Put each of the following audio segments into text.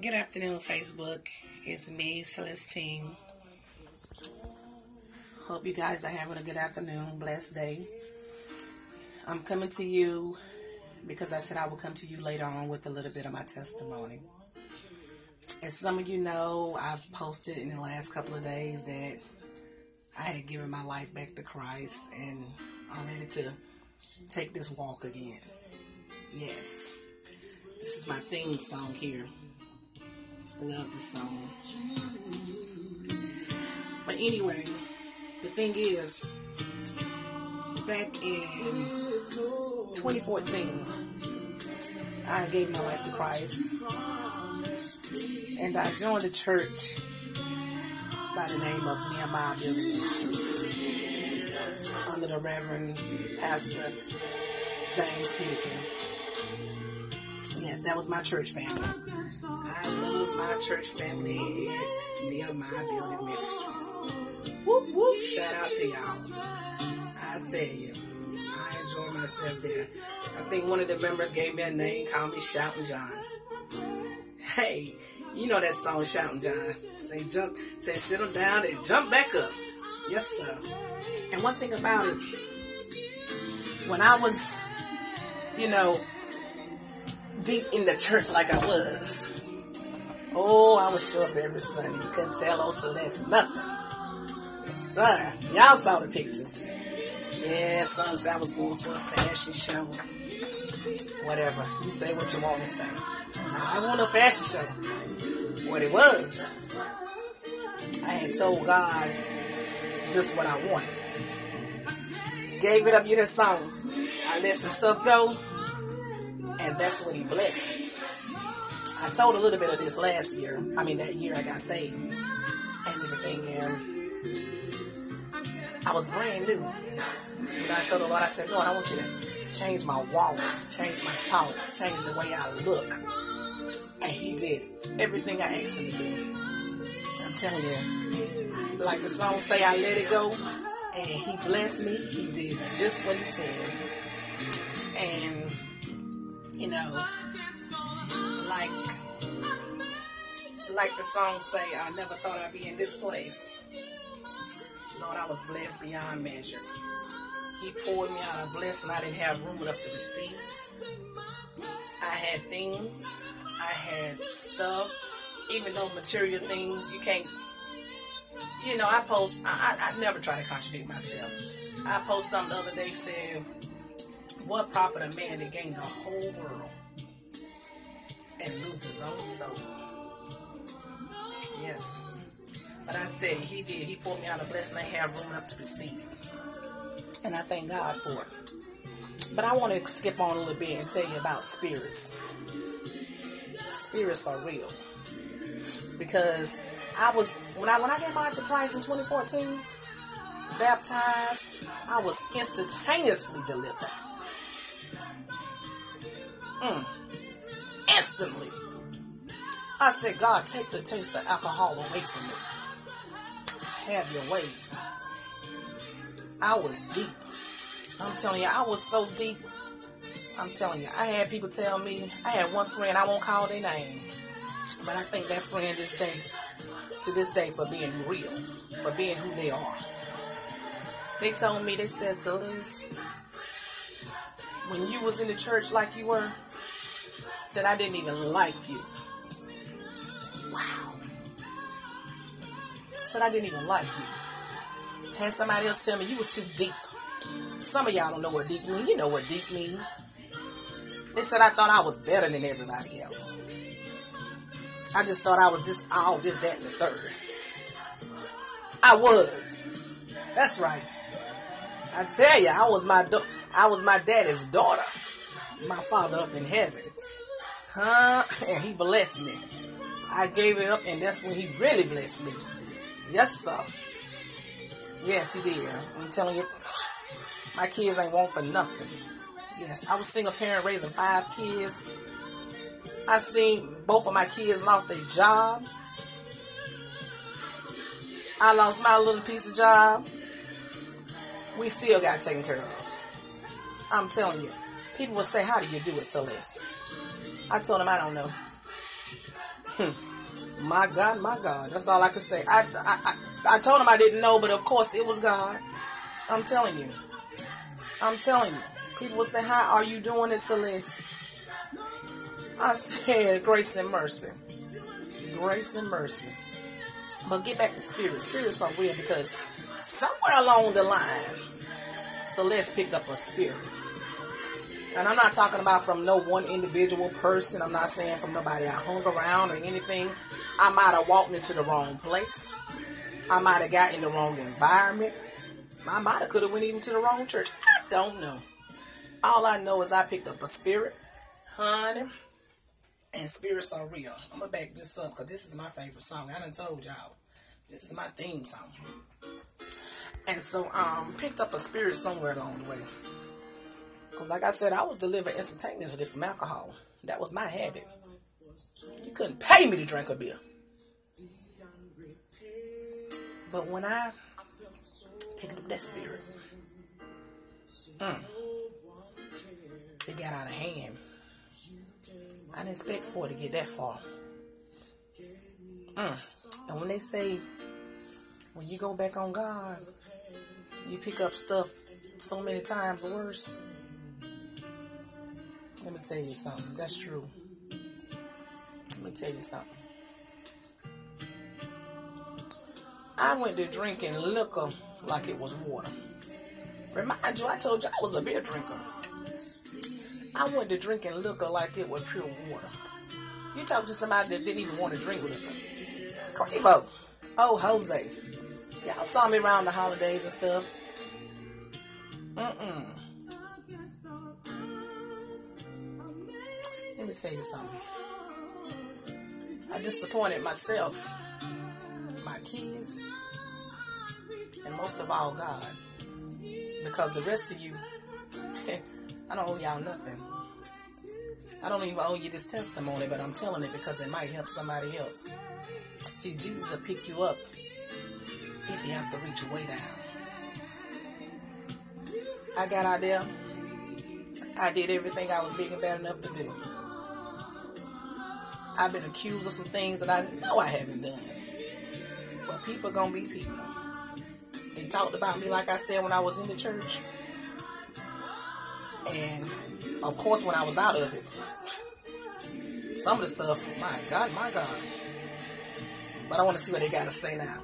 Good afternoon, Facebook. It's me, Celestine. Hope you guys are having a good afternoon, blessed day. I'm coming to you because I said I will come to you later on with a little bit of my testimony. As some of you know, I've posted in the last couple of days that I had given my life back to Christ and I'm ready to take this walk again. Yes. This is my theme song here. I love this song. But anyway, the thing is, back in 2014, I gave my life to Christ. And I joined a church by the name of Nehemiah Building Ministries under the Reverend Pastor James Peterkin. Yes, that was my church family. I love my church family at Nehemiah Building Ministries. Whoop, whoop, shout out to y'all. I tell you, I enjoy myself there. I think one of the members gave me a name, called me Shouting John. Hey, you know that song, Shouting John. Say sit them down and jump back up. Yes, sir. And one thing about it, when I was, deep in the church like I was, I would show up every Sunday. You couldn't tell old Celeste nothing. Yes, sir. Y'all saw the pictures. Yeah, some say I was going for a fashion show. Whatever. You say what you want to say. I want a fashion show. What it was, I had told God just what I wanted. Gave it up, you that song. I let some stuff go, and that's when He blessed me. I told a little bit of this last year. That year I got saved and everything, and I was brand new. I told the Lord, I said, Lord, I want you to change my walk, change my talk, change the way I look. And He did everything I asked Him to do. I'm telling you, like the song say, I let it go, and He blessed me. He did just what He said. And, like the song say, I never thought I'd be in this place. Lord, I was blessed beyond measure. He poured me out a blessing I didn't have room enough to receive. I had things. I had stuff, even though material things, you can't, I never try to contradict myself. I posted something the other day said, what profit a man that gained the whole world and lose his own soul? Yes. But I said, He did. He poured me out a blessing I have room enough to receive. And I thank God for it. But I want to skip on a little bit and tell you about spirits. Spirits are real, because when I gave my life to Christ in 2014, baptized, I was instantaneously delivered. Instantly. I said, God, take the taste of alcohol away from me. Have your way. I was deep. I'm telling you, I was so deep. I'm telling you, I had people tell me, I had one friend, I won't call their name, but I thank that friend to this day for being real, for being who they are. They told me, they said, Celeste, when you was in the church like you were, said I didn't even like you. I said, wow. Said I didn't even like you. Had somebody else tell me you was too deep. Some of y'all don't know what deep means. You know what deep means. They said I thought I was better than everybody else. I just thought I was this, all this, that, and the third. I was. That's right. I tell you, I was my daddy's daughter. My Father up in heaven. And He blessed me. I gave it up, and that's when He really blessed me. Yes, sir. Yes, He did. I'm telling you, my kids ain't want for nothing. Yes, I was a single parent raising 5 kids. I seen both of my kids lost their job. I lost my little piece of job. We still got taken care of. I'm telling you. People will say, how do you do it, Celeste? I told them I don't know. My God, my God. That's all I can say. I told him I didn't know, but of course it was God. I'm telling you. I'm telling you. People would say, how are you doing it, Celeste? I said, grace and mercy. Grace and mercy. But get back to spirit. Spirit's so weird because somewhere along the line, Celeste picked up a spirit. And I'm not talking about from no one individual person. I'm not saying from nobody I hung around or anything. I might have walked into the wrong place. I might have got in the wrong environment. I might have could have went even to the wrong church. I don't know. All I know is I picked up a spirit, honey, and spirits are real. I'm going to back this up because this is my favorite song. I done told y'all. This is my theme song. And so picked up a spirit somewhere along the way. Because like I said, I was delivered instantaneously from alcohol. That was my habit. You couldn't pay me to drink a beer. But when I picked up that spirit, it got out of hand. I didn't expect for it to get that far. And when they say, when you go back on God, you pick up stuff so many times worse. Let me tell you something. That's true. Let me tell you something. I went to drinking liquor like it was water. Remind you, I told you I was a beer drinker. I went to drinking liquor like it was pure water. You talk to somebody that didn't even want to drink liquor. Quavo. Oh, Jose. Y'all saw me around the holidays and stuff. Let me tell you something. I disappointed myself, my kids, and most of all, God. Because the rest of you, I don't owe y'all nothing. I don't even owe you this testimony, but I'm telling it because it might help somebody else. See, Jesus will pick you up if you have to reach way down. I got out there. I did everything I was big and bad enough to do. I've been accused of some things that I know I haven't done. But people gonna be people. They talked about me, like I said, when I was in the church. And, of course, when I was out of it. Some of the stuff, my God. But I want to see what they got to say now.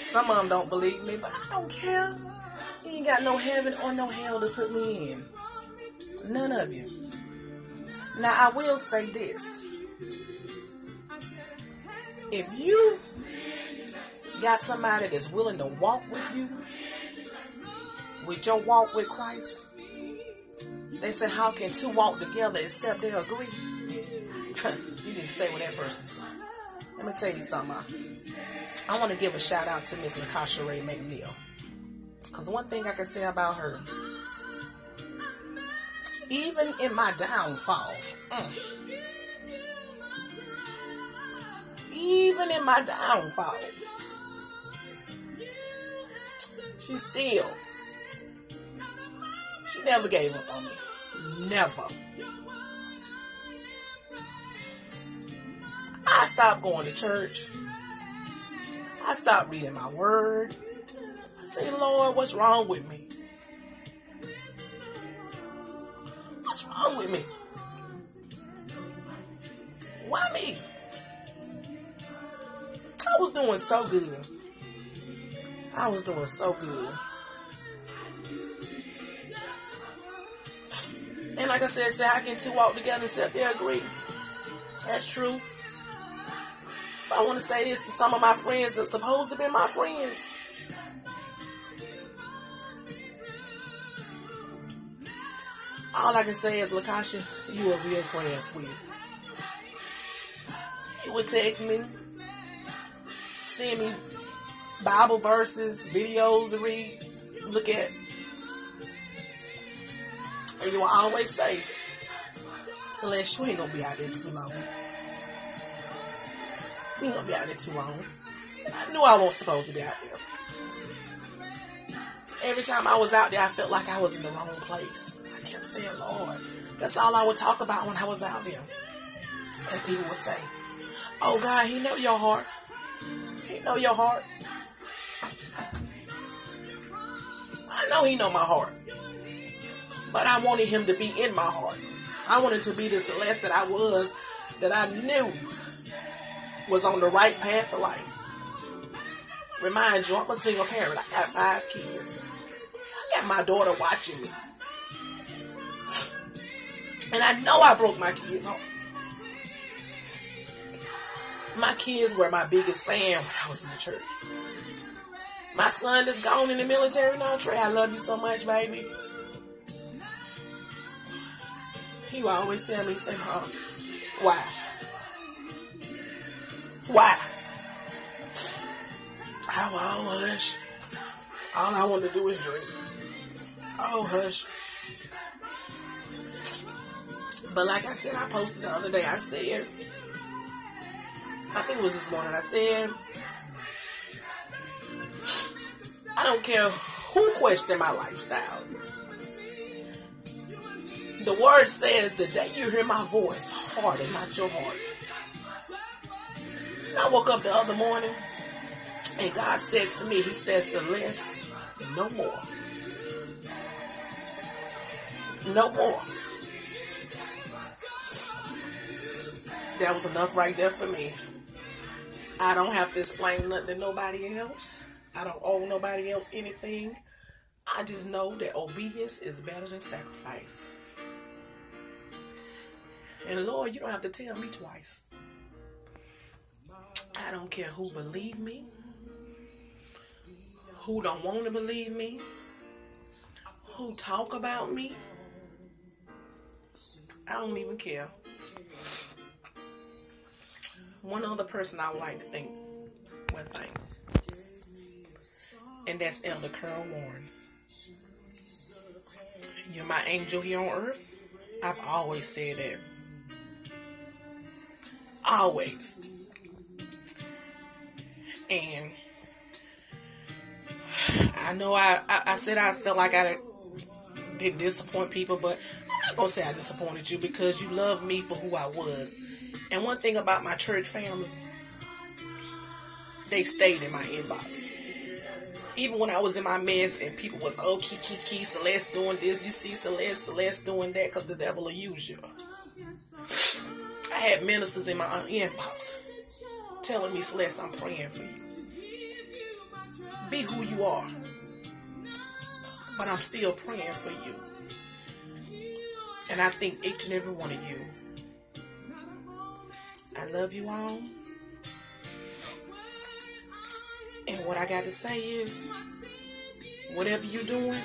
Some of them don't believe me, but I don't care. You ain't got no heaven or no hell to put me in. None of you. Now, I will say this. If you got somebody that's willing to walk with you, with your walk with Christ, they say, how can two walk together except they agree? You need to stay with that person. Let me tell you something. I want to give a shout out to Miss Lakasha Ray McNeil. Because one thing I can say about her, even in my downfall, she never gave up on me. Never. I stopped going to church. I stopped reading my word. I say, Lord, what's wrong with me? What's wrong with me? Why me? I was doing so good. And like I said, say, how can two walk together except they agree? That's true. But I want to say this to some of my friends that are supposed to be my friends. All I can say is, Lakasha, you a real friend, sweetie. He would text me, send me Bible verses, videos to read, look at. And you will always say, Celeste, you ain't going to be out there too long. You ain't going to be out there too long. I knew I wasn't supposed to be out there. Every time I was out there, I felt like I was in the wrong place. I kept saying, Lord. That's all I would talk about when I was out there. And people would say, Oh, God, he know your heart. He know your heart. I know he know my heart. But I wanted him to be in my heart. I wanted to be the Celeste that I was, that I knew was on the right path of life. Remind you, I'm a single parent. I got 5 kids. I got my daughter watching me. And I know I broke my kids' heart. My kids were my biggest fan when I was in the church. My son is gone in the military now, Trey. I love you so much, baby. He would always tell me, he said, Mom, why? Why? Oh, hush. All I want to do is drink. Oh, hush. But like I said, I posted the other day, I said, I think it was this morning, I said, I don't care who questioned my lifestyle. The word says, the day you hear my voice, harden not your heart. And I woke up the other morning, and God said to me, he says, Celeste, no more. No more. That was enough right there for me. I don't have to explain nothing to nobody else. I don't owe nobody else anything. I just know that obedience is better than sacrifice. And Lord, you don't have to tell me twice. I don't care who believe me, who don't want to believe me, who talk about me. I don't even care. One other person I would like to thank, one thing, and that's Elder Carol Warren. You're my angel here on earth. I've always said that. Always. And I know I said I felt like I didn't disappoint people, but I'm not going to say I disappointed you because you loved me for who I was. And one thing about my church family, they stayed in my inbox. Even when I was in my mess and people was, oh, Kiki, Celeste doing this, you see Celeste doing that, because the devil will use you. I had ministers in my inbox telling me, Celeste, I'm praying for you. Be who you are. But I'm still praying for you. And I think each and every one of you. I love you all. And what I got to say is, whatever you're doing,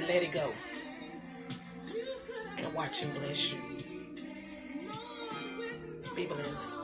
let it go. And watch him bless you. Be blessed.